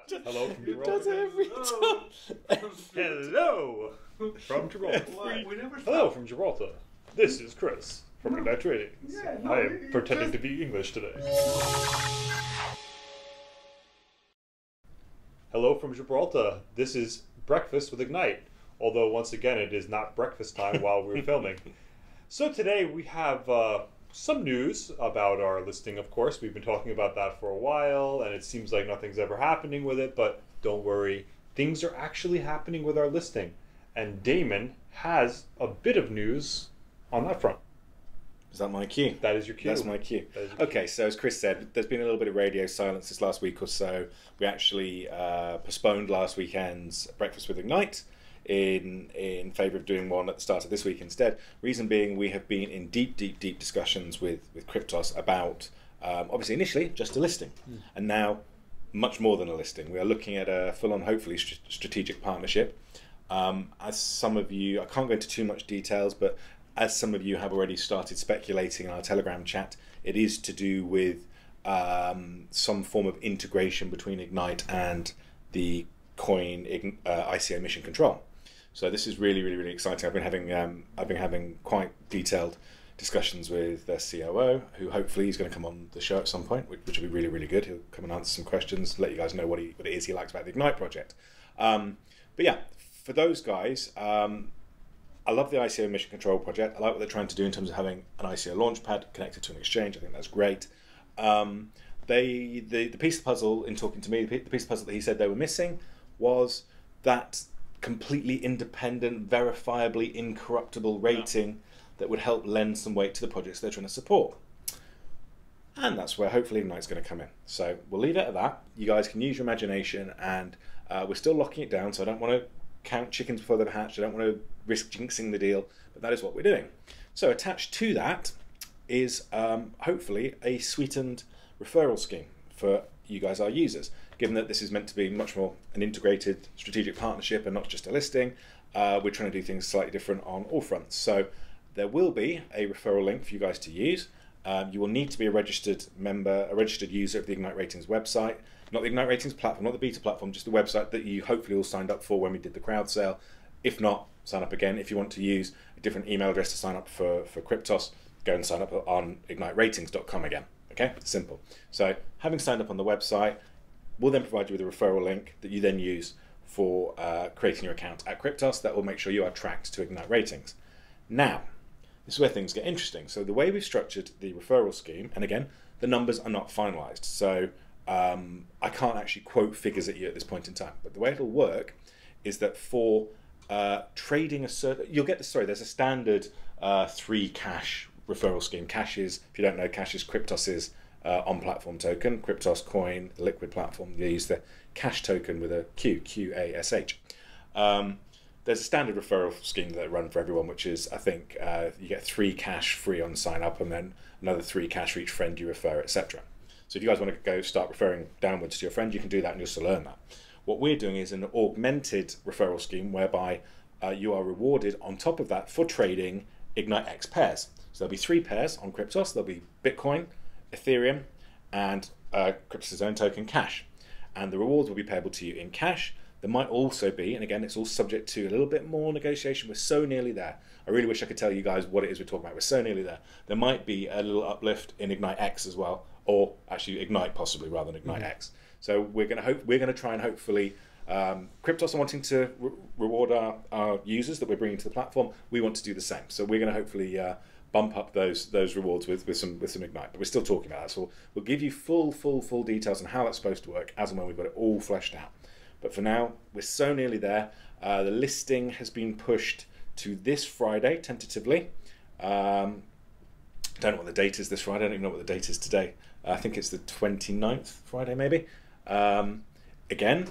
Hello from It does it every time. Hello from Gibraltar. Hello from Gibraltar. This is Chris from Ignite Ratings. I am pretending to be English today. Hello from Gibraltar. This is Breakfast with Ignite. Although once again it is not breakfast time while we're filming. So today we have some news about our listing, of course. We've been talking about that for a while, and it seems like nothing's ever happening with it, but don't worry. Things are actually happening with our listing. And Damon has a bit of news on that front. Is that my cue? That is your cue. That's my cue. Okay, so as Chris said, there's been a little bit of radio silence this last week or so. We actually postponed last weekend's Breakfast with Ignite in favour of doing one at the start of this week instead. Reason being, we have been in deep discussions with QRYPTOS about, obviously initially, just a listing. And now, much more than a listing. We are looking at a full-on, hopefully, strategic partnership. As some of you, I can't go into too much details, but as some of you have already started speculating in our Telegram chat, it is to do with some form of integration between Ignite and the QUOINE ICO mission control. So this is really exciting. I've been having quite detailed discussions with their COO, who hopefully is going to come on the show at some point, which will be really good. He'll come and answer some questions, let you guys know what it is he likes about the Ignite project. But yeah, for those guys, I love the ICO mission control project. I like what they're trying to do in terms of having an ICO launchpad connected to an exchange. I think that's great. The piece of the puzzle, in talking to me, the piece of the puzzle that he said they were missing was that completely independent, verifiably incorruptible rating that would help lend some weight to the projects they're trying to support. And that's where hopefully Ignite's going to come in. So we'll leave it at that. You guys can use your imagination, and we're still locking it down, so I don't want to count chickens before they're hatched. I don't want to risk jinxing the deal, but that is what we're doing. So attached to that is hopefully a sweetened referral scheme for you guys, our users. Given that this is meant to be much more an integrated strategic partnership and not just a listing, we're trying to do things slightly different on all fronts. So there will be a referral link for you guys to use. You will need to be a registered member, a registered user of the Ignite Ratings website. Not the Ignite Ratings platform, not the beta platform, just the website that you hopefully all signed up for when we did the crowd sale. If not, sign up again. If you want to use a different email address to sign up for QRYPTOS, go and sign up on igniteratings.com again. Okay, simple. So having signed up on the website, we'll then provide you with a referral link that you then use for creating your account at QRYPTOS. That will make sure you are tracked to Ignite Ratings. Now, this is where things get interesting. So the way we've structured the referral scheme, and again, the numbers are not finalized. So I can't actually quote figures at you at this point in time. But the way it'll work is that for trading a certain, you'll get the story. There's a standard 3 cash referral scheme. Cash is, if you don't know, Cash is QRYPTOS's on-platform token. QRYPTOS Coin, the liquid platform, they use the cash token with a Q, Q-A-S-H. There's a standard referral scheme that run for everyone, which is, I think, you get 3 cash free on sign up, and then another 3 cash for each friend you refer, etc. So if you guys want to go start referring downwards to your friend, you can do that and you'll still earn that. What we're doing is an augmented referral scheme whereby you are rewarded on top of that for trading Ignite X pairs. So there'll be 3 pairs on QRYPTOS. There'll be Bitcoin, Ethereum, and QRYPTOS' own token, Cash. And the rewards will be payable to you in cash. There might also be, and again, it's all subject to a little bit more negotiation. We're so nearly there. I really wish I could tell you guys what it is we're talking about. We're so nearly there. There might be a little uplift in Ignite X as well, or actually Ignite possibly rather than Ignite X. So we're going to try and hopefully, QRYPTOS are wanting to reward our users that we're bringing to the platform. We want to do the same. So we're going to hopefully bump up those rewards with some Ignite. But we're still talking about that. So we'll give you full details on how that's supposed to work as and when we've got it all fleshed out. But for now, we're so nearly there. The listing has been pushed to this Friday, tentatively. Don't know what the date is this Friday. I don't even know what the date is today. I think it's the 29th Friday, maybe. Again,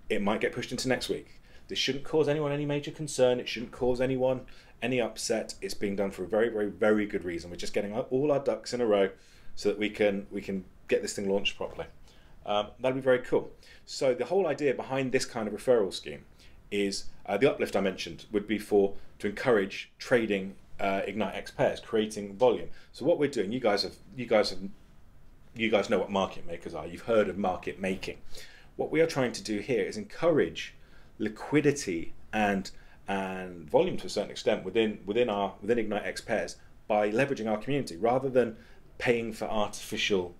it might get pushed into next week. This shouldn't cause anyone any major concern. It shouldn't cause anyone any upset. It's being done for a very good reason. We're just getting all our ducks in a row so that we can get this thing launched properly. That'd be very cool. So the whole idea behind this kind of referral scheme is the uplift I mentioned would be to encourage trading Ignite X pairs, creating volume. So what we're doing, you guys know what market makers are. You've heard of market making. What we are trying to do here is encourage liquidity and volume to a certain extent within Ignite X pairs by leveraging our community rather than paying for artificial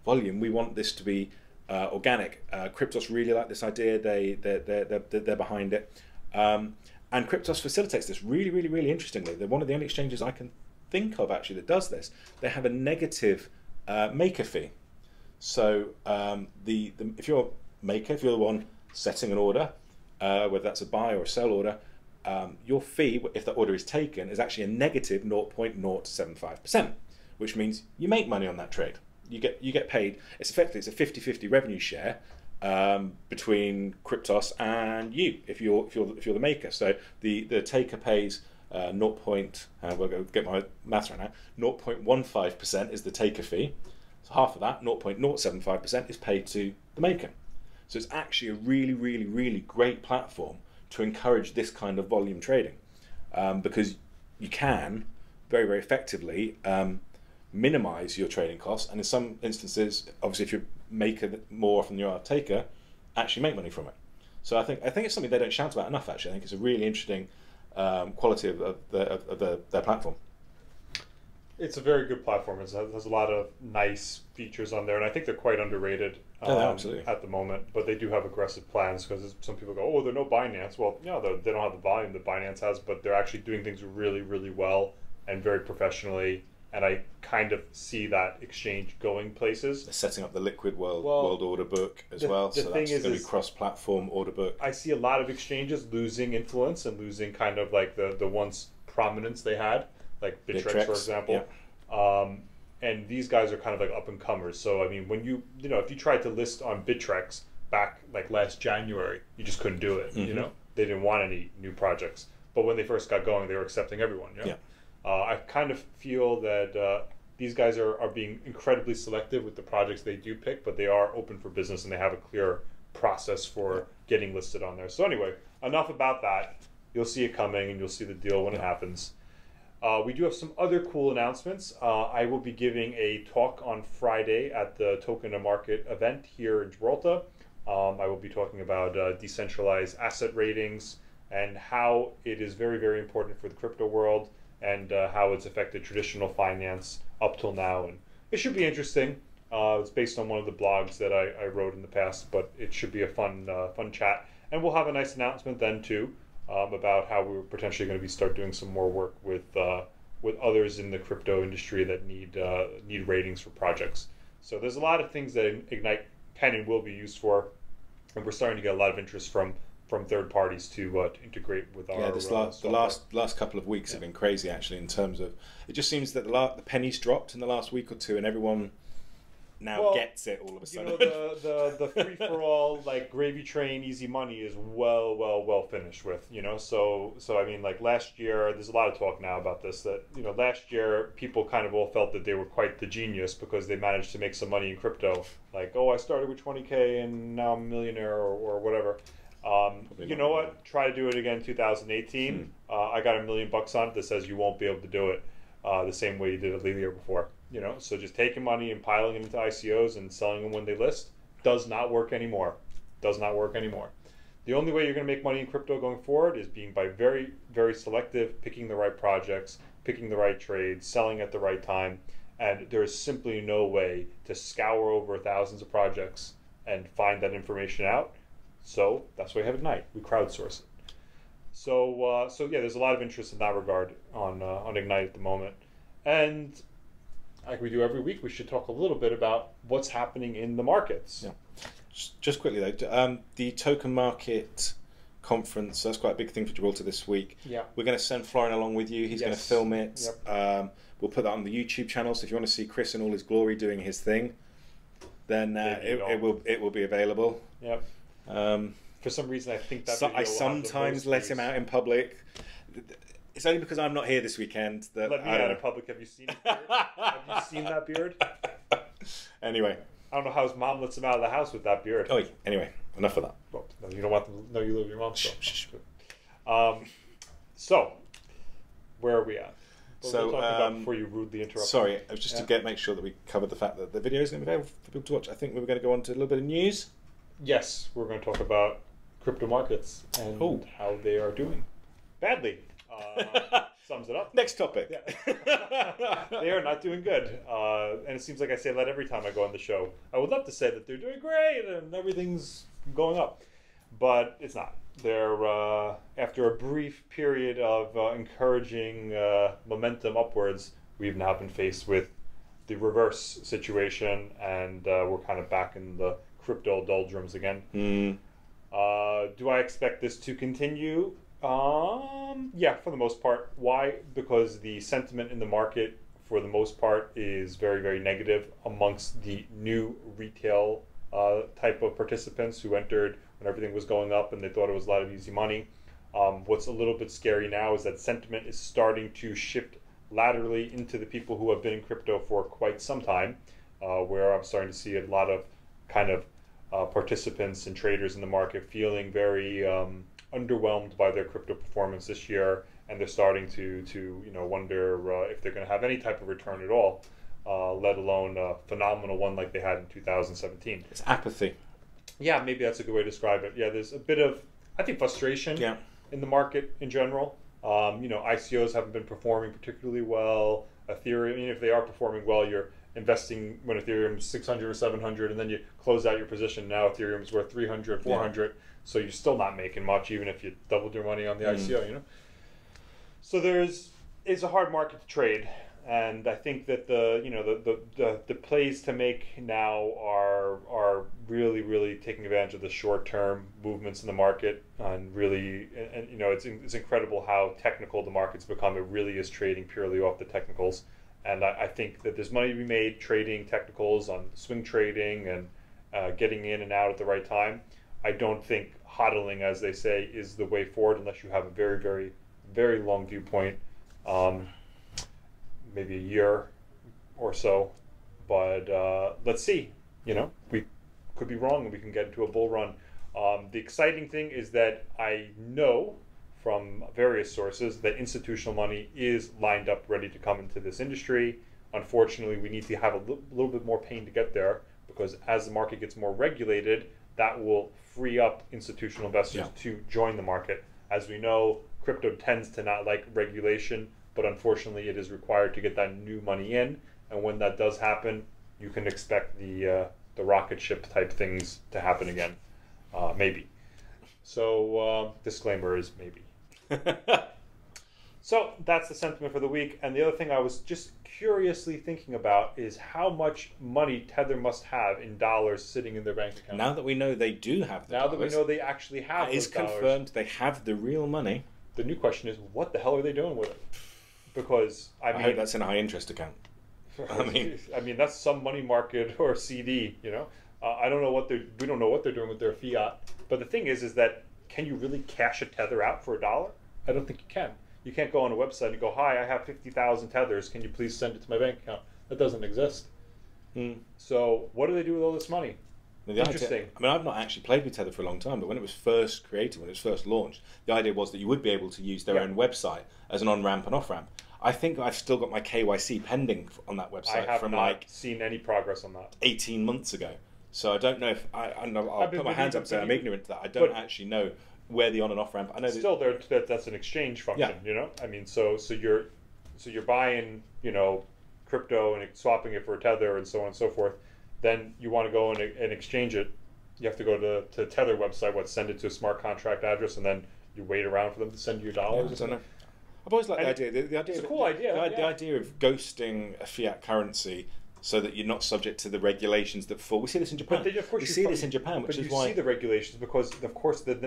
volume. We want this to be organic. QRYPTOS really like this idea. They're behind it, and QRYPTOS facilitates this really interestingly. They're one of the only exchanges I can think of actually that does this. They have a negative maker fee. So if you're a maker, if you're the one setting an order, whether that's a buy or a sell order, your fee, if the order is taken, is actually a negative 0.075%, which means you make money on that trade. You get paid. It's effectively a 50-50 revenue share between QRYPTOS and you if you're the maker. So the taker pays we'll go get my maths right now. 0.15% is the taker fee. So half of that, 0.075%, is paid to the maker. So it's actually a really great platform to encourage this kind of volume trading, because you can very effectively minimize your trading costs, and in some instances, obviously, if you maker more often than you are a taker, actually make money from it. So I think it's something they don't shout about enough. Actually, I think it's a really interesting quality of their platform. It's a very good platform. It has a lot of nice features on there, and I think they're quite underrated Absolutely. at the moment. But they do have aggressive plans, because some people go, "Oh, they're no Binance." Well, they don't have the volume that Binance has, but they're actually doing things really well and very professionally. And I kind of see that exchange going places. They're setting up the liquid world order book as well, so that's going to be cross-platform order book. I see a lot of exchanges losing influence and losing kind of like the once prominence they had, like Bittrex, for example. Yeah. And these guys are kind of like up and comers. So I mean, when if you tried to list on Bittrex back like last January, you just couldn't do it. Mm-hmm. They didn't want any new projects. But when they first got going, they were accepting everyone. Yeah. I kind of feel that these guys are being incredibly selective with the projects they do pick, but they are open for business and they have a clear process for getting listed on there. So anyway, enough about that. You'll see it coming and you'll see the deal when it happens. We do have some other cool announcements. I will be giving a talk on Friday at the TokenMarket event here in Gibraltar. I will be talking about decentralized asset ratings and how it is very important for the crypto world, and how it's affected traditional finance up till now. And it should be interesting. It's based on one of the blogs that I wrote in the past, but it should be a fun chat. And we'll have a nice announcement then too, about how we're potentially going to start doing some more work with others in the crypto industry that need ratings for projects. So there's a lot of things that Ignite can and will be used for, and we're starting to get a lot of interest from third parties to integrate with our the last couple of weeks have been crazy actually, in terms of it just seems that the pennies dropped in the last week or two and everyone now gets it all of a sudden. The free for all like gravy train easy money is well finished with, so I mean, like last year, there's a lot of talk now about this, that last year people kind of all felt that they were quite the genius because they managed to make some money in crypto, like, oh, I started with 20K and now I'm a millionaire or whatever. You know what? Try to do it again in 2018. I got $1 million on it that says you won't be able to do it the same way you did it the year before. So just taking money and piling it into ICOs and selling them when they list does not work anymore. Does not work anymore. The only way you're going to make money in crypto going forward is being by very selective, picking the right projects, picking the right trades, selling at the right time. And there is simply no way to scour over thousands of projects and find that information out. So that's why we have Ignite. We crowdsource it. So yeah, there's a lot of interest in that regard on Ignite at the moment. And like we do every week, we should talk a little bit about what's happening in the markets. Yeah. Just quickly though, the TokenMarket conference, that's quite a big thing for Gibraltar this week. Yeah. We're going to send Florin along with you. He's going to film it. Yep. We'll put that on the YouTube channel. So if you want to see Chris in all his glory doing his thing, then it will be available. Yep. For some reason, I think that I sometimes let him out in public. It's only because I'm not here this weekend that let me out in public. Have you seen his beard? Have you seen that beard? Anyway, I don't know how his mom lets him out of the house with that beard. Oh, yeah. Anyway, enough of that. Well, no, you don't want them. No, you live with your mom. So, where are we at? What so, were we talking about before you rudely interrupted? Sorry, just to make sure that we covered the fact that the video is going to be available for people to watch. I think we were going to go on to a little bit of news. Yes, we're going to talk about crypto markets and how they are doing badly. Sums it up. Next topic. Yeah. They are not doing good. And it seems like I say that every time I go on the show. I would love to say that they're doing great and everything's going up. But it's not. They're, after a brief period of encouraging momentum upwards, we've now been faced with the reverse situation, and we're kind of back in the crypto doldrums again. Do I expect this to continue? Yeah, for the most part. Why? Because the sentiment in the market, for the most part, is very, very negative amongst the new retail type of participants who entered when everything was going up and they thought it was a lot of easy money. What's a little bit scary now is that sentiment is starting to shift laterally into the people who have been in crypto for quite some time, where I'm starting to see a lot of kind of participants and traders in the market feeling very underwhelmed by their crypto performance this year, and they're starting to wonder if they're going to have any type of return at all, let alone a phenomenal one like they had in 2017. It's apathy. Yeah, maybe that's a good way to describe it. Yeah, there's a bit of, I think, frustration in the market in general. ICOs haven't been performing particularly well. Ethereum, if they are performing well, you're investing when Ethereum's 600 or 700, and then you close out your position. Now Ethereum's worth 300, 400, so you're still not making much, even if you doubled your money on the ICO. So it's a hard market to trade, and I think that the plays to make now are really, really taking advantage of the short-term movements in the market, and really, it's incredible how technical the market's become. It really is trading purely off the technicals. And I think that there's money to be made trading technicals on swing trading and getting in and out at the right time. I don't think hodling, as they say, is the way forward unless you have a very, very, very long viewpoint, maybe a year or so. But let's see. We could be wrong and we can get into a bull run. The exciting thing is that I know from various sources that institutional money is lined up ready to come into this industry. Unfortunately, we need to have a little bit more pain to get there, because as the market gets more regulated, that will free up institutional investors to join the market. As we know, crypto tends to not like regulation, but unfortunately it is required to get that new money in, and when that does happen, you can expect the rocket ship type things to happen again, maybe. So disclaimer is maybe. So that's the sentiment for the week. And the other thing I was just curiously thinking about is how much money Tether must have in dollars sitting in their bank account. Now that we know they do have the dollars, that we know they actually have those dollars. It is confirmed they have the real money. The new question is, what the hell are they doing with it? Because I hope that's in a high interest account. I mean that's some money market or CD. I don't know we don't know what they're doing with their fiat. But the thing is that, can you really cash a Tether out for $1? I don't think you can. You can't go on a website and go, "Hi, I have 50,000 Tethers. Can you please send it to my bank account?" That doesn't exist. So what do they do with all this money? Interesting. I've not actually played with Tether for a long time, but when it was first created, when it was first launched, the idea was that you would be able to use their own website as an on-ramp and off-ramp. I think I've still got my KYC pending on that website from seen any progress on that 18 months ago. So I don't know if I'll put my hands up and say I'm ignorant to that. I don't actually know where the on and off ramp. I know still that's an exchange function. I mean, so you're buying crypto and swapping it for a Tether and so on and so forth. Then you want to go and exchange it. You have to go to Tether website, send it to a smart contract address, and then you wait around for them to send you dollars. I don't know. I've always liked the idea. The idea. It's a cool idea. The idea of ghosting a fiat currency, so that you're not subject to the regulations that fall. We see this in Japan. Of course we see this in Japan, which is why you see the regulations, because of course then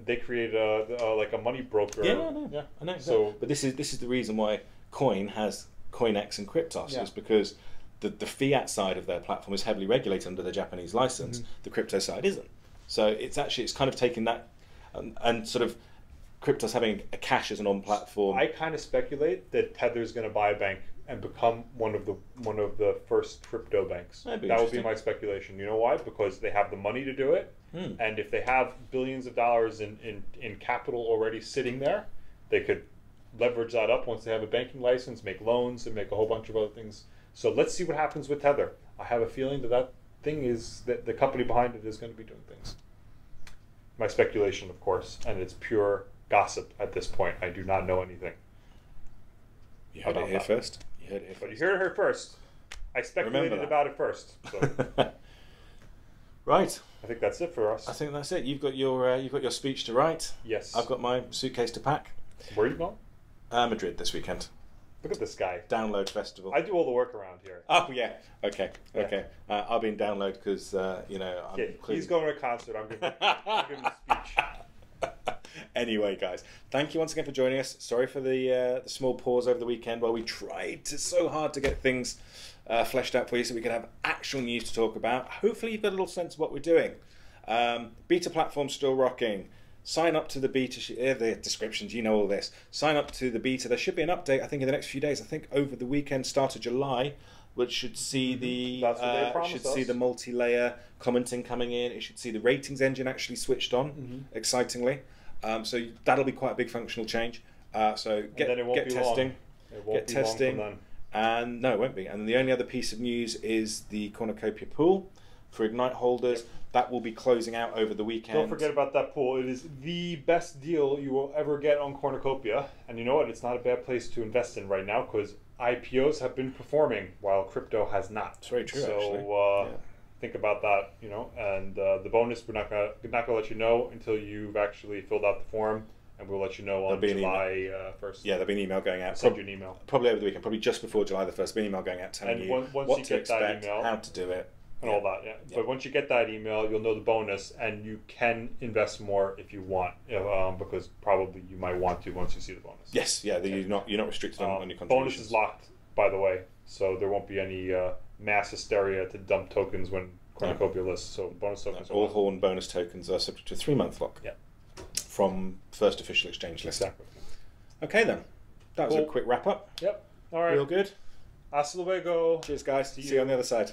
they create a money broker. I know. So, but this is the reason why Coin has CoinX and QRYPTOS is because the fiat side of their platform is heavily regulated under the Japanese license. The crypto side isn't. So it's kind of taking that and sort of QRYPTOS having a cash as an on-platform. I kind of speculate that Tether's going to buy a bank and become one of the first crypto banks. That would be my speculation. You know why? Because they have the money to do it, and if they have billions of dollars in capital already sitting there, they could leverage that up once they have a banking license, make loans, and make a whole bunch of other things. So let's see what happens with Tether. I have a feeling that thing is that the company behind it is going to be doing things. My speculation, of course, and it's pure gossip at this point. I do not know anything. You heard it here first. You heard it here first. But you heard it here first. I speculated about it first. So. Right. I think that's it for us. I think that's it. You've got your speech to write. Yes. I've got my suitcase to pack. Where are you going? Madrid this weekend. Look at this guy. Download festival. I do all the work around here. Oh yeah. Okay. Okay. I'll be in download because I'm he's going to a concert. I'm giving a speech. Anyway, guys, thank you once again for joining us. Sorry for the small pause over the weekend while we tried so hard to get things fleshed out for you so we could have actual news to talk about. Hopefully you've got a little sense of what we're doing. Beta platform's still rocking. Sign up to the beta, the descriptions, you know all this. Sign up to the beta. There should be an update, I think, in the next few days. I think over the weekend, start of July, which should see the multi-layer commenting coming in. It should see the ratings engine actually switched on, excitingly. So that'll be quite a big functional change. So get testing. Get testing. And no, it won't be. And the only other piece of news is the Cornucopia pool for Ignite holders. Yep. That will be closing out over the weekend. Don't forget about that pool. It is the best deal you will ever get on Cornucopia. And you know what? It's not a bad place to invest in right now because IPOs have been performing while crypto has not. It's very true, so, think about that, and the bonus, we're not gonna let you know until you've actually filled out the form, and we'll let you know on July 1st. Yeah, there'll be an email going out. We'll send you an email. Probably over the weekend, probably just before July the 1st, there'll be an email going out telling you what to expect, how to do it. And all that, But once you get that email, you'll know the bonus, and you can invest more if you want, because probably you might want to once you see the bonus. Yes, you're not restricted on your contributions. Bonus is locked, by the way, so there won't be any mass hysteria to dump tokens when Cornucopia lists. So bonus tokens. All Horn bonus tokens are subject to a 3-month lock. Yeah. From first official exchange list. Exactly. Okay then, that was a quick wrap up. Yep. All right. Real good. Hasta luego. Cheers, guys. See you on the other side.